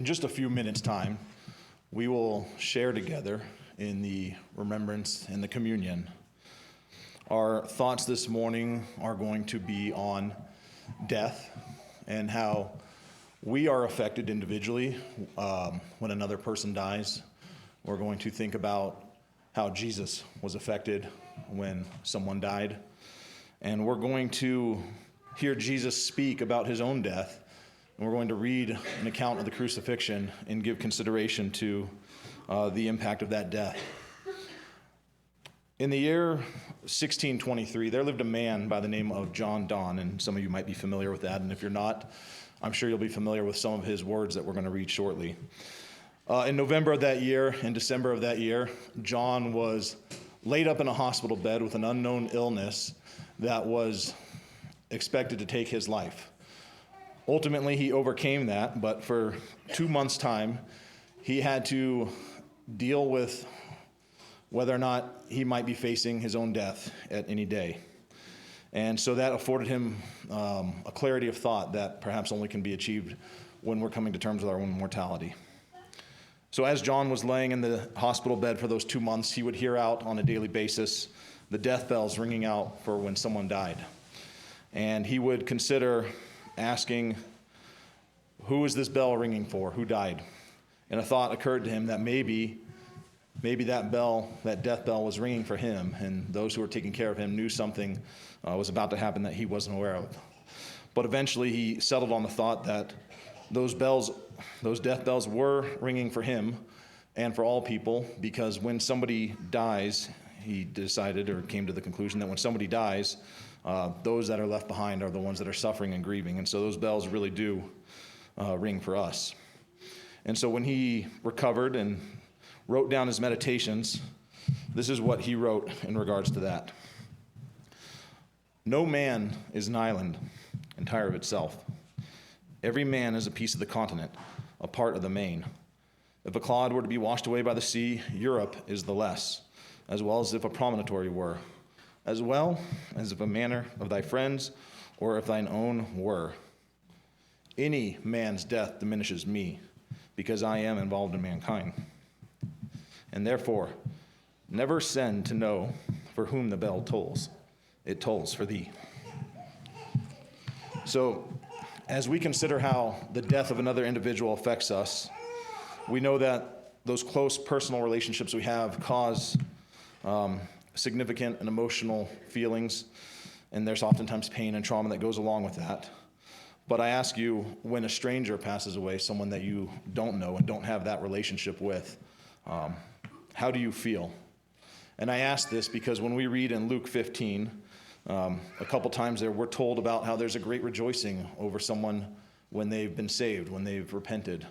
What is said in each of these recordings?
In just a few minutes' time, we will share together in the remembrance and the communion. Our thoughts this morning are going to be on death and how we are affected individually when another person dies. We're going to think about how Jesus was affected when someone died. And we're going to hear Jesus speak about his own death. And we're going to read an account of the crucifixion and give consideration to the impact of that death. In the year 1623, there lived a man by the name of John Donne, and some of you might be familiar with that. And if you're not, I'm sure you'll be familiar with some of his words that we're going to read shortly. In November of that year, in December of that year, John was laid up in a hospital bed with an unknown illness that was expected to take his life. Ultimately, he overcame that, but for 2 months' time, he had to deal with whether or not he might be facing his own death at any day. And so that afforded him a clarity of thought that perhaps only can be achieved when we're coming to terms with our own mortality. So as John was laying in the hospital bed for those 2 months, he would hear out on a daily basis the death bells ringing out for when someone died. And he would consider asking, who is this bell ringing for? Who died? And a thought occurred to him that maybe that bell, that death bell, was ringing for him, and those who were taking care of him knew something was about to happen that he wasn't aware of. But eventually he settled on the thought that those death bells were ringing for him and for all people, because when somebody dies, he decided or came to the conclusion that when somebody dies, those that are left behind are the ones that are suffering and grieving. And so those bells really do ring for us. And so when he recovered and wrote down his meditations, this is what he wrote in regards to that. No man is an island entire of itself. Every man is a piece of the continent, a part of the main. If a clod were to be washed away by the sea, Europe is the less, as well as if a promontory were, as well as if a manner of thy friends, or if thine own were. Any man's death diminishes me, because I am involved in mankind. And therefore, never send to know for whom the bell tolls. It tolls for thee. So, as we consider how the death of another individual affects us, we know that those close personal relationships we have cause significant and emotional feelings, and there's oftentimes pain and trauma that goes along with that. But I ask you, when a stranger passes away, someone that you don't know and don't have that relationship with, how do you feel? And I ask this because when we read in Luke 15, a couple times there, we're told about how there's a great rejoicing over someone when they've been saved, when they've repented.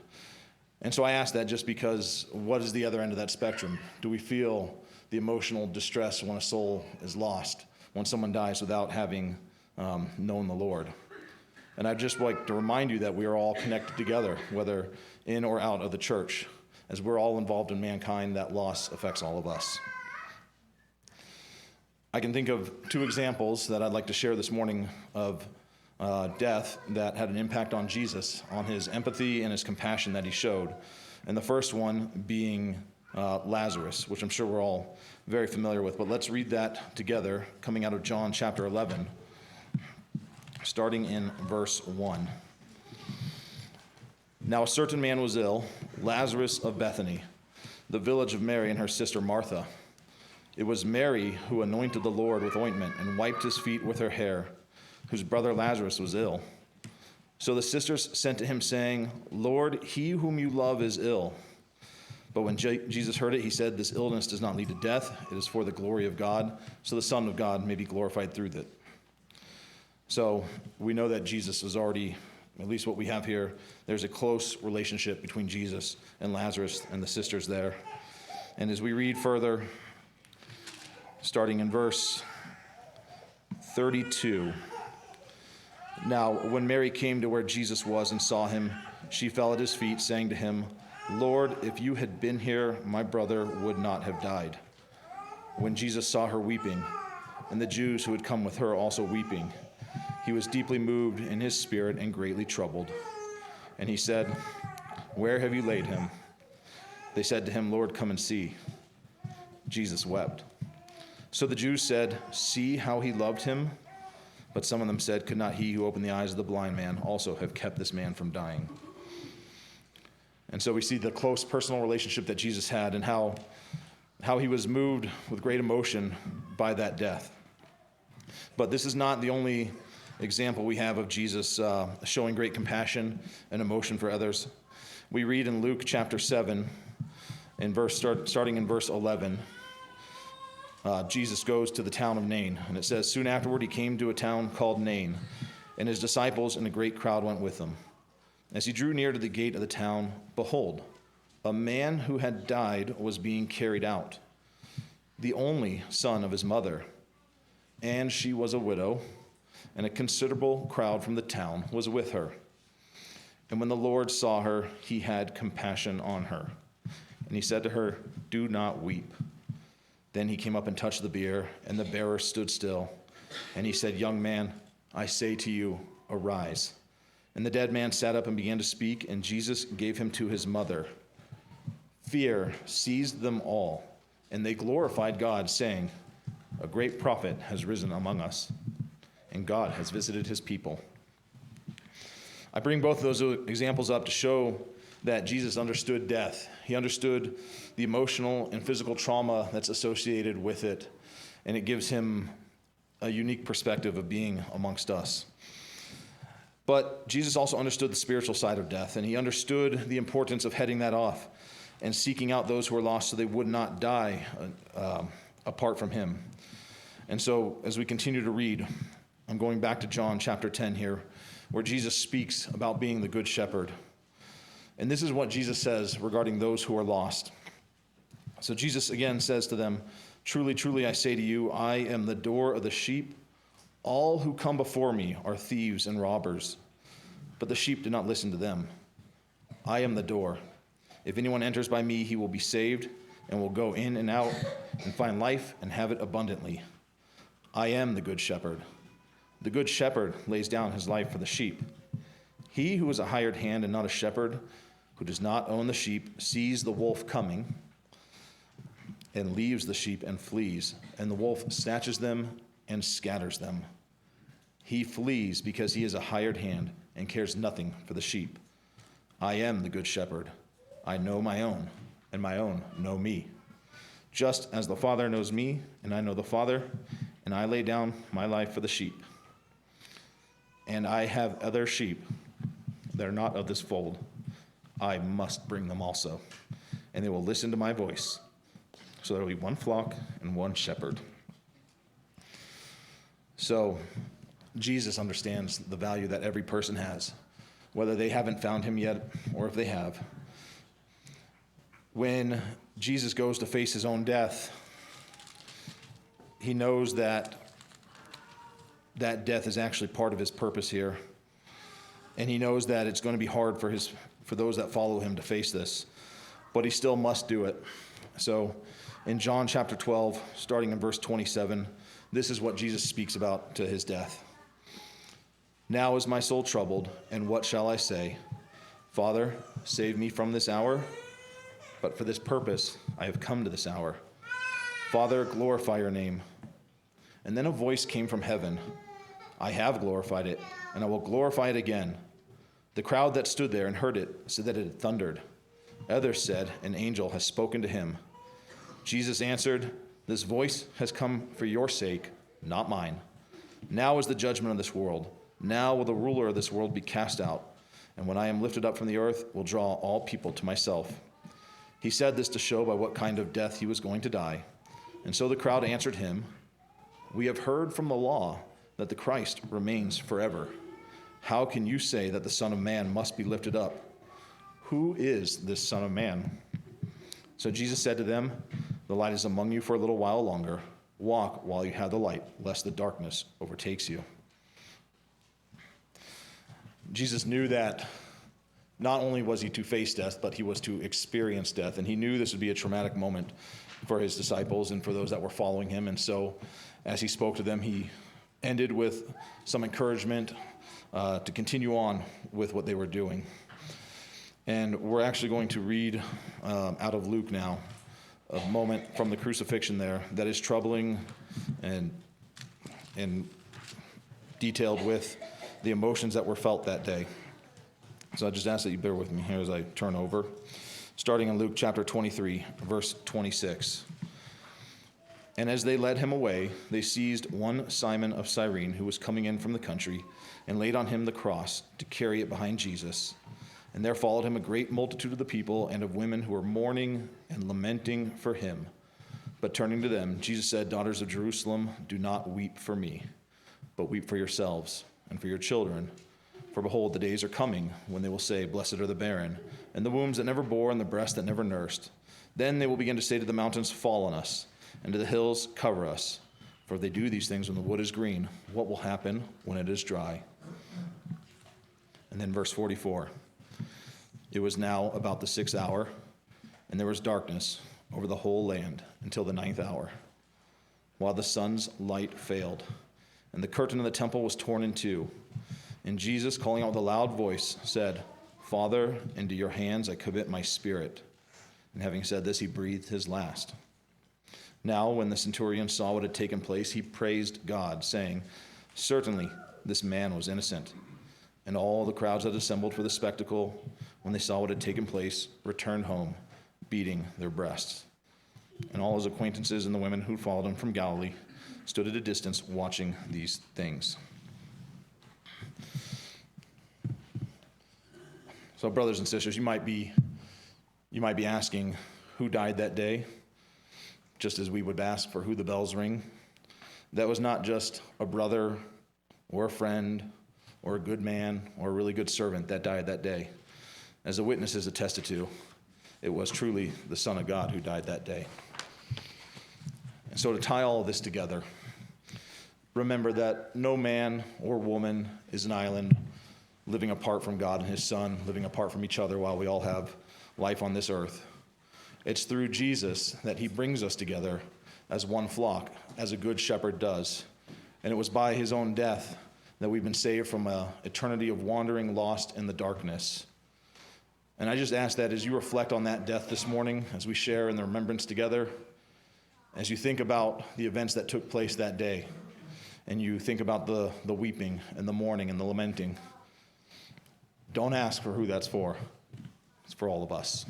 And so I ask that just because, what is the other end of that spectrum? Do we feel the emotional distress when a soul is lost, when someone dies without having known the Lord? And I'd just like to remind you that we are all connected together, whether in or out of the church. As we're all involved in mankind, that loss affects all of us. I can think of 2 examples that I'd like to share this morning of death that had an impact on Jesus, on his empathy and his compassion that he showed. And the first one being Lazarus, which I'm sure we're all very familiar with. But let's read that together, coming out of John chapter 11, starting in verse 1. Now a certain man was ill, Lazarus of Bethany, the village of Mary and her sister Martha. It was Mary who anointed the Lord with ointment and wiped his feet with her hair, whose brother Lazarus was ill. So the sisters sent to him, saying, Lord, he whom you love is ill. But when Jesus heard it, he said, This illness does not lead to death. It is for the glory of God, so the Son of God may be glorified through it. So we know that Jesus is already, at least what we have here, there's a close relationship between Jesus and Lazarus and the sisters there. And as we read further, starting in verse 32. Now, when Mary came to where Jesus was and saw him, she fell at his feet, saying to him, Lord, if you had been here, my brother would not have died. When Jesus saw her weeping, and the Jews who had come with her also weeping, he was deeply moved in his spirit and greatly troubled. And he said, Where have you laid him?" They said to him, "Lord, come and see." Jesus wept. So the Jews said, "See how he loved him?" But some of them said, "Could not he who opened the eyes of the blind man also have kept this man from dying?" And so we see the close personal relationship that Jesus had and how he was moved with great emotion by that death. But this is not the only example we have of Jesus showing great compassion and emotion for others. We read in Luke chapter 7, starting in verse 11, Jesus goes to the town of Nain, and it says, "Soon afterward he came to a town called Nain, and his disciples and a great crowd went with him. As he drew near to the gate of the town, behold, a man who had died was being carried out, the only son of his mother, and she was a widow, and a considerable crowd from the town was with her. And when the Lord saw her, he had compassion on her, and he said to her, 'Do not weep.' Then he came up and touched the bier, and the bearer stood still. And he said, 'Young man, I say to you, arise.' And the dead man sat up and began to speak, and Jesus gave him to his mother. Fear seized them all, and they glorified God, saying, 'A great prophet has risen among us, and God has visited his people.'" I bring both of those examples up to show that Jesus understood death. He understood the emotional and physical trauma that's associated with it, and it gives him a unique perspective of being amongst us. But Jesus also understood the spiritual side of death, and he understood the importance of heading that off and seeking out those who are lost so they would not die apart from him. And so as we continue to read, I'm going back to John chapter 10 here, where Jesus speaks about being the good shepherd. And this is what Jesus says regarding those who are lost. So Jesus again says to them, "Truly, truly, I say to you, I am the door of the sheep. All who come before me are thieves and robbers, but the sheep did not listen to them. I am the door. If anyone enters by me, he will be saved and will go in and out and find life and have it abundantly. I am the good shepherd. The good shepherd lays down his life for the sheep. He who is a hired hand and not a shepherd, who does not own the sheep, sees the wolf coming and leaves the sheep and flees, and the wolf snatches them and scatters them. He flees because he is a hired hand and cares nothing for the sheep. I am the good shepherd. I know my own, and my own know me. Just as the Father knows me, and I know the Father, and I lay down my life for the sheep. And I have other sheep that are not of this fold. I must bring them also, and they will listen to my voice. So there will be one flock and one shepherd." So Jesus understands the value that every person has, whether they haven't found him yet or if they have. When Jesus goes to face his own death, he knows that death is actually part of his purpose here. And he knows that it's going to be hard for those that follow him to face this, but he still must do it. So in John chapter 12, starting in verse 27, this is what Jesus speaks about to his death. "Now is my soul troubled, and what shall I say? Father, save me from this hour. But for this purpose I have come to this hour. Father, glorify your name." And then a voice came from heaven. "I have glorified it, and I will glorify it again." The crowd that stood there and heard it said that it had thundered. Others said, "An angel has spoken to him." Jesus answered, "This voice has come for your sake, not mine. Now is the judgment of this world. Now will the ruler of this world be cast out. And when I am lifted up from the earth, will draw all people to myself." He said this to show by what kind of death he was going to die. And so the crowd answered him, "We have heard from the law that the Christ remains forever. How can you say that the Son of Man must be lifted up? Who is this Son of Man?" So Jesus said to them, "The light is among you for a little while longer. Walk while you have the light, lest the darkness overtakes you." Jesus knew that not only was he to face death, but he was to experience death. And he knew this would be a traumatic moment for his disciples and for those that were following him. And so as he spoke to them, he ended with some encouragement to continue on with what they were doing. And we're actually going to read out of Luke now, a moment from the crucifixion there that is troubling and detailed with the emotions that were felt that day. So I just ask that you bear with me here as I turn over. Starting in Luke chapter 23, verse 26. And as they led him away, they seized one Simon of Cyrene, who was coming in from the country, and laid on him the cross to carry it behind Jesus. And there followed him a great multitude of the people and of women who were mourning and lamenting for him. But turning to them, Jesus said, Daughters of Jerusalem, do not weep for me, but weep for yourselves and for your children. For behold, the days are coming when they will say, Blessed are the barren, and the wombs that never bore, and the breasts that never nursed. Then they will begin to say to the mountains, Fall on us, and to the hills, Cover us. For if they do these things when the wood is green, what will happen when it is dry? And then verse 44. It was now about the 6th hour, and there was darkness over the whole land until the 9th hour, while the sun's light failed, and the curtain of the temple was torn in two. And Jesus, calling out with a loud voice, said, Father, into your hands I commit my spirit. And having said this, he breathed his last. Now, when the centurion saw what had taken place, he praised God, saying, Certainly this man was innocent. And all the crowds that assembled for the spectacle, when they saw what had taken place, returned home, beating their breasts. And all his acquaintances and the women who followed him from Galilee stood at a distance watching these things. So, brothers and sisters, you might be asking who died that day, just as we would ask for who the bells ring. That was not just a brother or a friend or a good man or a really good servant that died that day. As the witnesses attested to, it was truly the Son of God who died that day. And so to tie all of this together, remember that no man or woman is an island living apart from God and his Son, living apart from each other while we all have life on this earth. It's through Jesus that he brings us together as one flock, as a good shepherd does. And it was by his own death that we've been saved from an eternity of wandering lost in the darkness. And I just ask that as you reflect on that death this morning, as we share in the remembrance together, as you think about the events that took place that day, and you think about the weeping and the mourning and the lamenting, don't ask for who that's for. It's for all of us.